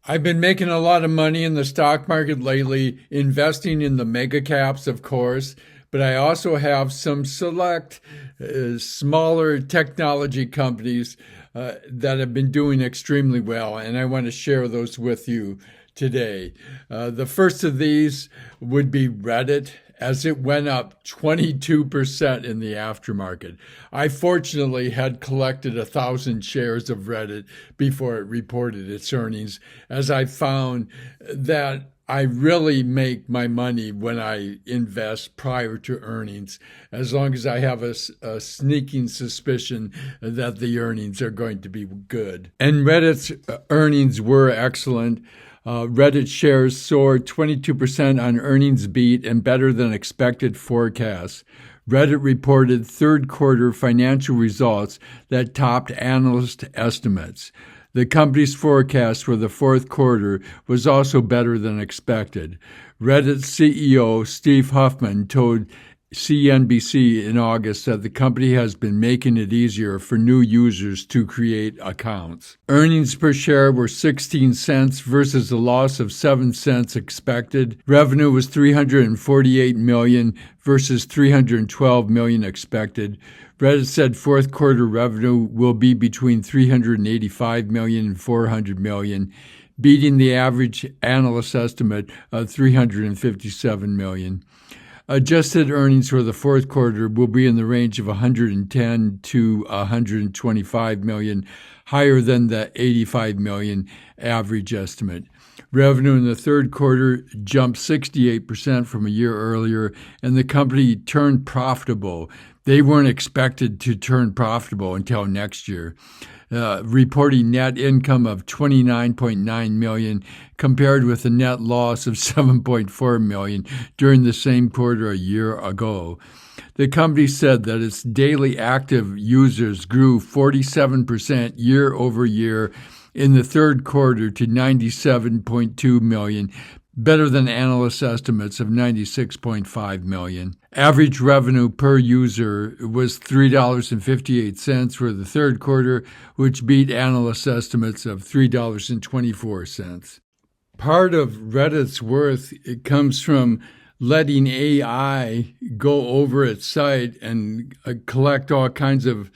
I've been making a lot of money in the stock market lately, investing in the mega caps, of course, but I also have some select smaller technology companies that have been doing extremely well, and I want to share those with you today. The first of these would be Reddit, as it went up 22% in the aftermarket. I fortunately had collected 1,000 shares of Reddit before it reported its earnings, as I found that I really make my money when I invest prior to earnings, as long as I have a sneaking suspicion that the earnings are going to be good. And Reddit's earnings were excellent. Reddit shares soared 22% on earnings beat and better than expected forecasts. Reddit reported third quarter financial results that topped analyst estimates. The company's forecast for the fourth quarter was also better than expected. Reddit CEO Steve Huffman told CNBC in August that the company has been making it easier for new users to create accounts. Earnings per share were 16 cents versus a loss of 7 cents expected. Revenue was $348 million versus $312 million expected. Reddit said fourth quarter revenue will be between $385 million and $400 million, beating the average analyst estimate of $357 million. Adjusted earnings for the fourth quarter will be in the range of 110 to 125 million, higher than the 85 million average estimate. Revenue in the third quarter jumped 68% from a year earlier, and the company turned profitable. They weren't expected to turn profitable until next year. Reporting net income of $29.9 million compared with a net loss of $7.4 million during the same quarter a year ago. The company said that its daily active users grew 47% year over year in the third quarter to 97.2 million, better than analyst estimates of 96.5 million. Average revenue per user was $3.58 for the third quarter, which beat analyst estimates of $3.24. Part of Reddit's worth comes from letting AI go over its site and collect all kinds of.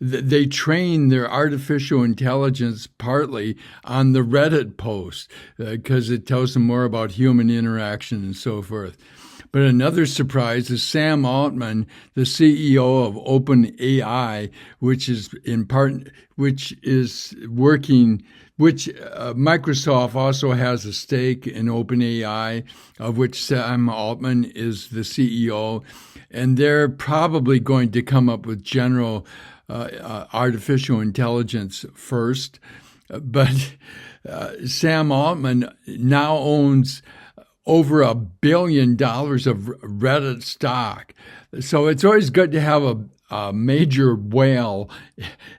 They train their artificial intelligence partly on the Reddit post because it tells them more about human interaction and so forth. But another surprise is Sam Altman, the CEO of OpenAI, which Microsoft also has a stake in OpenAI, of which Sam Altman is the CEO, and they're probably going to come up with general artificial intelligence first. But Sam Altman now owns over $1 billion of Reddit stock. So it's always good to have a major whale,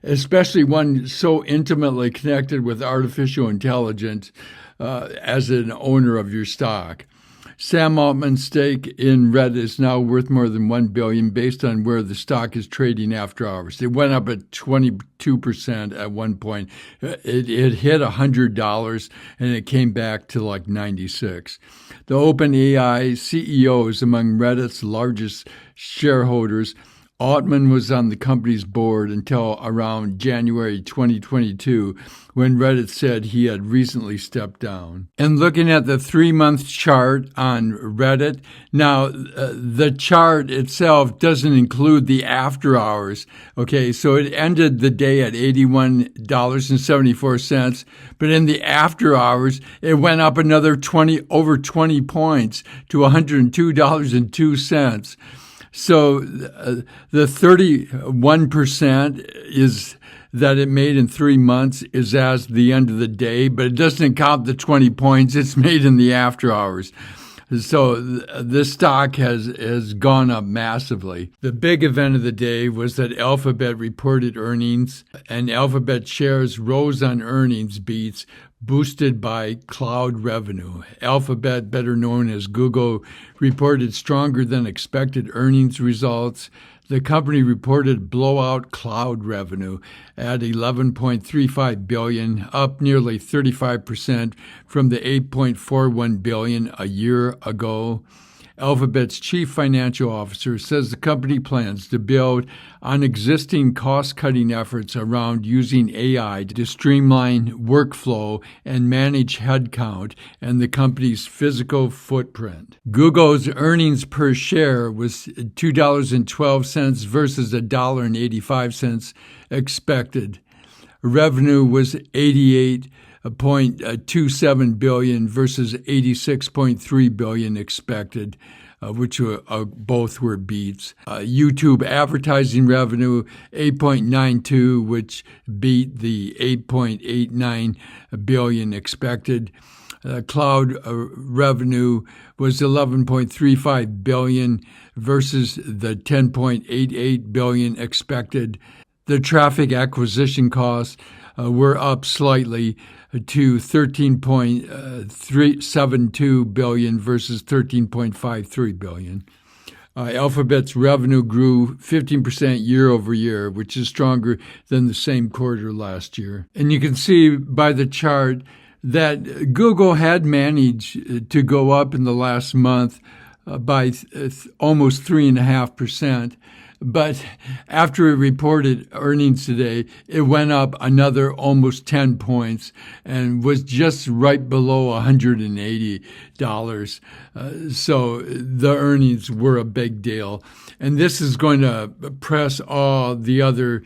especially one so intimately connected with artificial intelligence as an owner of your stock. Sam Altman's stake in Reddit is now worth more than $1 billion based on where the stock is trading after hours. It went up at 22% at one point. It hit $100 and it came back to like 96. The OpenAI CEO is among Reddit's largest shareholders. Altman was on the company's board until around January 2022, when Reddit said he had recently stepped down. And looking at the 3-month chart on Reddit, now the chart itself doesn't include the after hours. Okay, so it ended the day at $81.74, but in the after hours, it went up another over 20 points to $102.02. So the 31% is that it made in 3 months is as the end of the day, but it doesn't count the 20 points it's made in the after hours. So this stock has gone up massively. The big event of the day was that Alphabet reported earnings, and Alphabet shares rose on earnings beats, boosted by cloud revenue. Alphabet, better known as Google, reported stronger than expected earnings results. The company reported blowout cloud revenue at $11.35 billion, up nearly 35% from the $8.41 billion a year ago. Alphabet's chief financial officer says the company plans to build on existing cost-cutting efforts around using AI to streamline workflow and manage headcount and the company's physical footprint. Google's earnings per share was $2.12 versus $1.85 expected. Revenue was $88.27 billion versus $86.3 billion expected, which both were beats. YouTube advertising revenue $8.92, which beat the $8.89 billion expected. Cloud revenue was $11.35 billion versus the $10.88 billion expected. The traffic acquisition costs were up slightly to $13.372 billion versus $13.53 billion. Alphabet's revenue grew 15% year over year, which is stronger than the same quarter last year. And you can see by the chart that Google had managed to go up in the last month by almost 3.5%. But after it reported earnings today, it went up another almost 10 points and was just right below $180. So the earnings were a big deal. And this is going to press all the other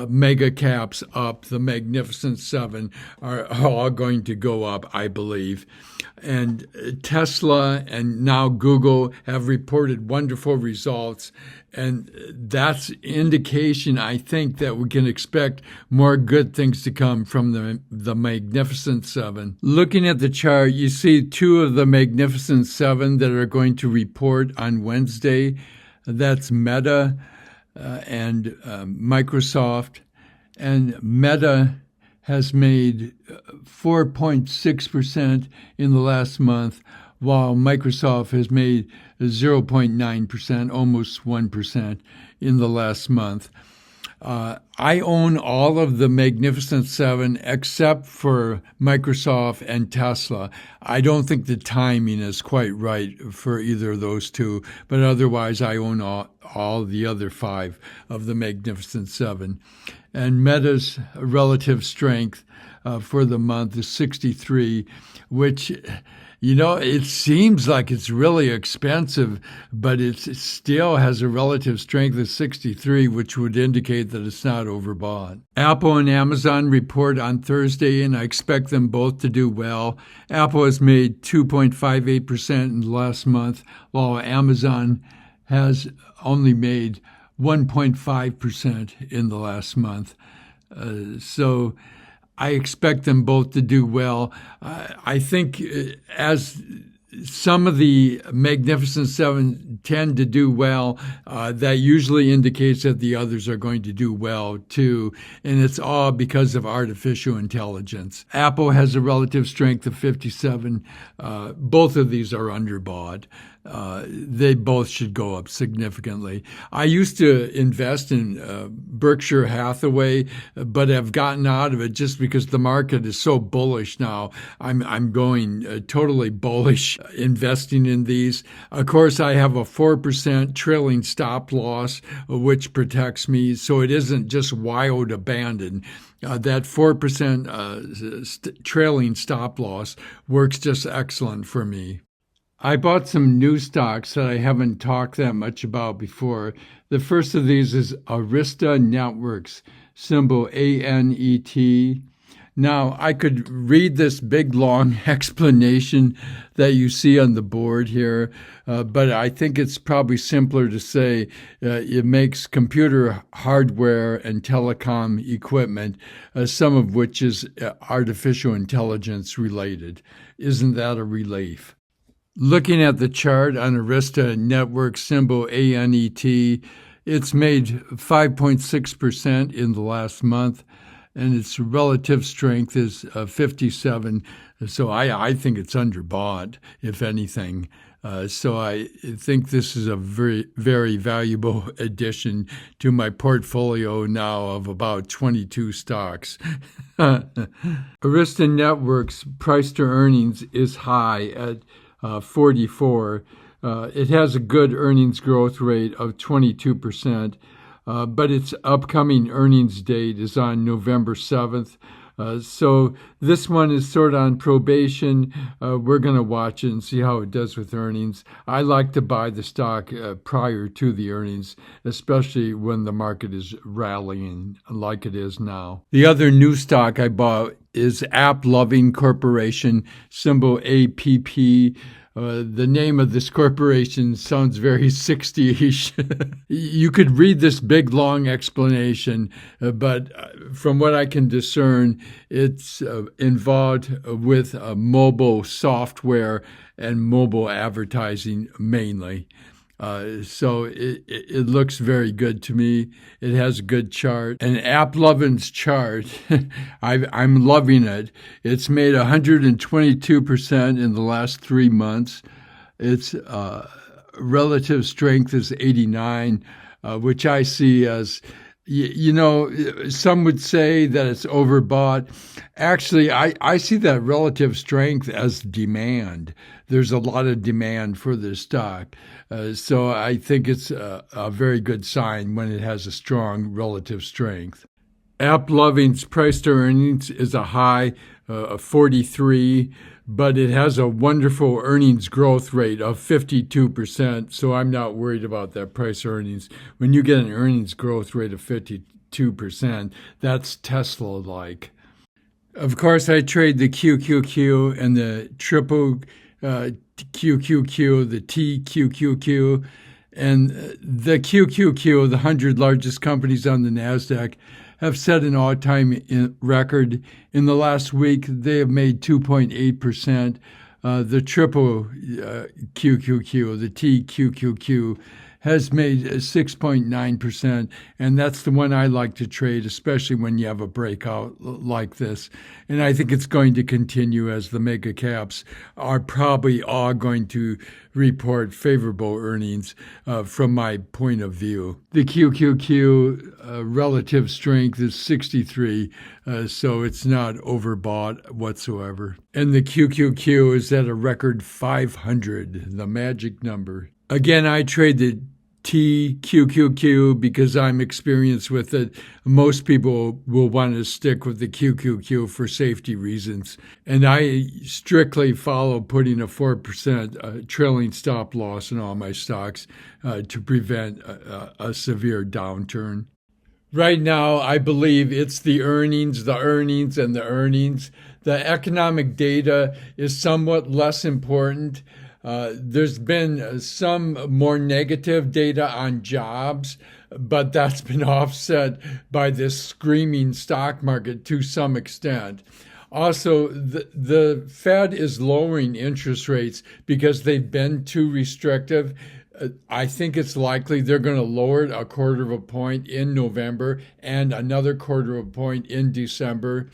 mega caps up. The Magnificent Seven are all going to go up, I believe. And Tesla and now Google have reported wonderful results. And that's indication, I think, that we can expect more good things to come from the Magnificent Seven. Looking at the chart, you see two of the Magnificent Seven that are going to report on Wednesday. That's Meta and Microsoft. And Meta has made 4.6% in the last month, while Microsoft has made 0.9%, almost 1% in the last month. I own all of the Magnificent Seven except for Microsoft and Tesla. I don't think the timing is quite right for either of those two, but otherwise I own all the other five of the Magnificent Seven. And Meta's relative strength for the month is 63, which, it seems like it's really expensive, but it still has a relative strength of 63, which would indicate that it's not overbought. Apple and Amazon report on Thursday, and I expect them both to do well. Apple has made 2.58% in the last month, while Amazon has only made 1.5% in the last month. So I expect them both to do well. I think as some of the Magnificent Seven tend to do well, that usually indicates that the others are going to do well too. And it's all because of artificial intelligence. Apple has a relative strength of 57. Both of these are underbought. They both should go up significantly. I used to invest in Berkshire Hathaway, but have gotten out of it just because the market is so bullish now. I'm going totally bullish investing in these. Of course, I have a 4% trailing stop loss, which protects me, so it isn't just wild abandon. That 4% trailing stop loss works just excellent for me. I bought some new stocks that I haven't talked that much about before. The first of these is Arista Networks, symbol ANET. Now, I could read this big, long explanation that you see on the board here, but I think it's probably simpler to say it makes computer hardware and telecom equipment, some of which is artificial intelligence related. Isn't that a relief? Looking at the chart on Arista Network, symbol ANET, it's made 5.6% in the last month. and its relative strength is 57. So I think it's underbought, if anything. So I think this is a very, very valuable addition to my portfolio now of about 22 stocks. Arista Networks price to earnings is high at 44. It has a good earnings growth rate of 22%, but its upcoming earnings date is on November 7th. So this one is sort of on probation. We're going to watch it and see how it does with earnings. I like to buy the stock prior to the earnings, especially when the market is rallying like it is now. The other new stock I bought is Applovin Corporation, symbol APP. The name of this corporation sounds very 60-ish. You could read this big, long explanation, but from what I can discern, it's involved with mobile software and mobile advertising mainly. So it looks very good to me. It has a good chart. And Applovin's chart, I'm loving it. It's made 122% in the last 3 months. Its relative strength is 89, which I see as, some would say that it's overbought. Actually, I see that relative strength as demand. There's a lot of demand for this stock. So I think it's a very good sign when it has a strong relative strength. Applovin's price to earnings is a high of 43, but it has a wonderful earnings growth rate of 52%, so I'm not worried about that price earnings. When you get an earnings growth rate of 52%, that's Tesla-like. Of course, I trade the QQQ and the triple QQQ, the TQQQ, and the QQQ, the 100 largest companies on the NASDAQ, have set an all-time record. In the last week, they have made 2.8%. The triple QQQ, the TQQQ, has made 6.9%, and that's the one I like to trade, especially when you have a breakout like this. And I think it's going to continue as the mega caps are probably all going to report favorable earnings from my point of view. The QQQ relative strength is 63, so it's not overbought whatsoever. And the QQQ is at a record 500, the magic number. Again, I trade the TQQQ because I'm experienced with it. Most people will want to stick with the QQQ for safety reasons. And I strictly follow putting a 4% trailing stop loss in all my stocks to prevent a severe downturn. Right now, I believe it's the earnings. The economic data is somewhat less important. There's been some more negative data on jobs, but that's been offset by this screaming stock market to some extent. Also, the Fed is lowering interest rates because they've been too restrictive. I think it's likely they're going to lower it 1/4 point in November and another 1/4 point in December.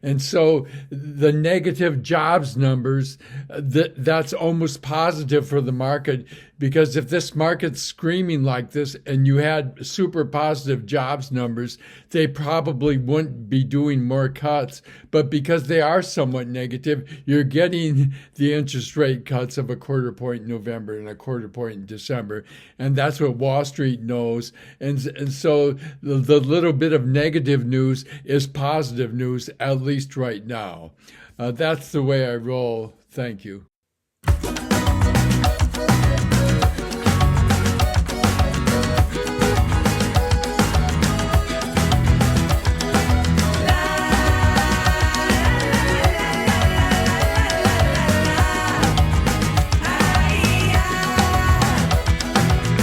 And so the negative jobs numbers, that's almost positive for the market, because if this market's screaming like this and you had super positive jobs numbers, they probably wouldn't be doing more cuts. But because they are somewhat negative, you're getting the interest rate cuts of 1/4 point in November and 1/4 point in December. And that's what Wall Street knows. And so the little bit of negative news is positive news, at least right now. That's the way I roll. Thank you.